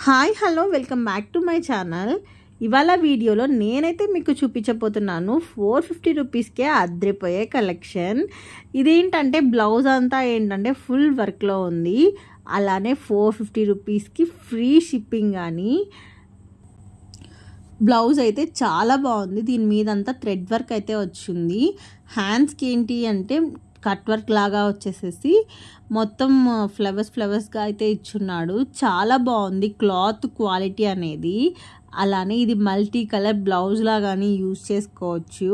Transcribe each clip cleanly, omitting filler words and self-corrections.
Hi hello welcome back to my channel. ఇవాళ వీడియోలో నేనైతే మీకు చూపించబోతున్నాను 450 రూపీస్కే అద్రిపోయే కలెక్షన్. ఇదేంటంటే బ్లౌజ్ అంతా ఏంటంటే ఫుల్ వర్క్లో ఉంది. అలానే 450 రూపీస్కి ఫ్రీ షిప్పింగ్. కానీ బ్లౌజ్ అయితే చాలా బాగుంది. దీని మీద అంతా థ్రెడ్ వర్క్ అయితే వచ్చింది. హ్యాండ్స్కి ఏంటి అంటే కట్ వర్క్ లాగా వచ్చేసేసి మొత్తం ఫ్లవర్స్గా అయితే ఇచ్చున్నాడు. చాలా బాగుంది క్లాత్ క్వాలిటీ అనేది. అలానే ఇది మల్టీ కలర్ బ్లౌజ్లా కానీ యూజ్ చేసుకోవచ్చు.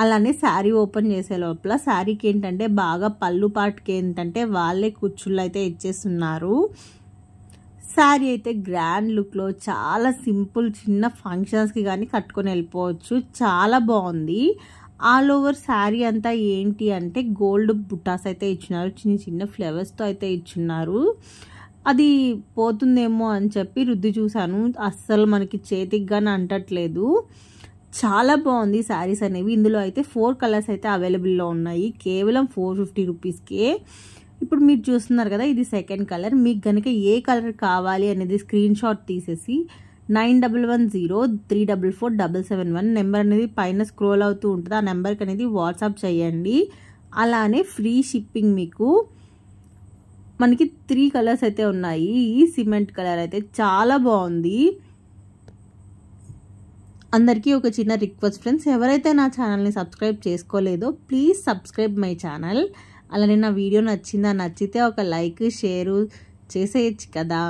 అలానే శారీ ఓపెన్ చేసే లోపల శారీకి ఏంటంటే బాగా పళ్ళు పాటుకి ఏంటంటే వాళ్ళే కుచ్చుళ్ళు అయితే ఇచ్చేస్తున్నారు. శారీ అయితే గ్రాండ్ లుక్లో చాలా సింపుల్ చిన్న ఫంక్షన్స్కి కానీ కట్టుకొని వెళ్ళిపోవచ్చు. చాలా బాగుంది. ఆల్ ఓవర్ శారీ అంతా ఏంటి అంటే గోల్డ్ బుట్టాస్ అయితే ఇచ్చున్నారు. చిన్న చిన్న ఫ్లవర్స్తో అయితే ఇచ్చున్నారు. అది పోతుందేమో అని చెప్పి రుద్ది చూసాను. అస్సలు మనకి చేతికి కానీ అంటట్లేదు. చాలా బాగుంది శారీస్ అనేవి. ఇందులో అయితే 4 కలర్స్ అయితే అవైలబుల్లో ఉన్నాయి. కేవలం 450 రూపీస్కే. ఇప్పుడు మీరు చూస్తున్నారు కదా, ఇది సెకండ్ కలర్. మీకు కనుక ఏ కలర్ కావాలి అనేది స్క్రీన్ షాట్ తీసేసి 9110344771 నెంబర్ అనేది పైన స్క్రోల్ అవుతూ ఉంటుంది. ఆ నెంబర్కి అనేది వాట్సాప్ చేయండి. అలానే ఫ్రీ షిప్పింగ్. మీకు మనకి 3 కలర్స్ అయితే ఉన్నాయి. ఈ సిమెంట్ కలర్ అయితే చాలా బాగుంది. అందరికీ ఒక చిన్న రిక్వెస్ట్ ఫ్రెండ్స్, ఎవరైతే నా ఛానల్ని సబ్స్క్రైబ్ చేసుకోలేదో ప్లీజ్ సబ్స్క్రైబ్ మై ఛానల్. అలానే నా వీడియో నచ్చితే ఒక లైక్ షేరు చేసేయచ్చు కదా.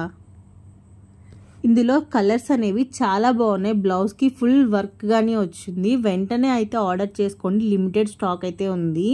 ఇందులో కలర్స్ అనేవి చాలా బాగున్నాయి. బ్లౌజ్కి ఫుల్ వర్క్ కానీ వచ్చింది. వెంటనే అయితే ఆర్డర్ చేసుకోండి. లిమిటెడ్ స్టాక్ అయితే ఉంది.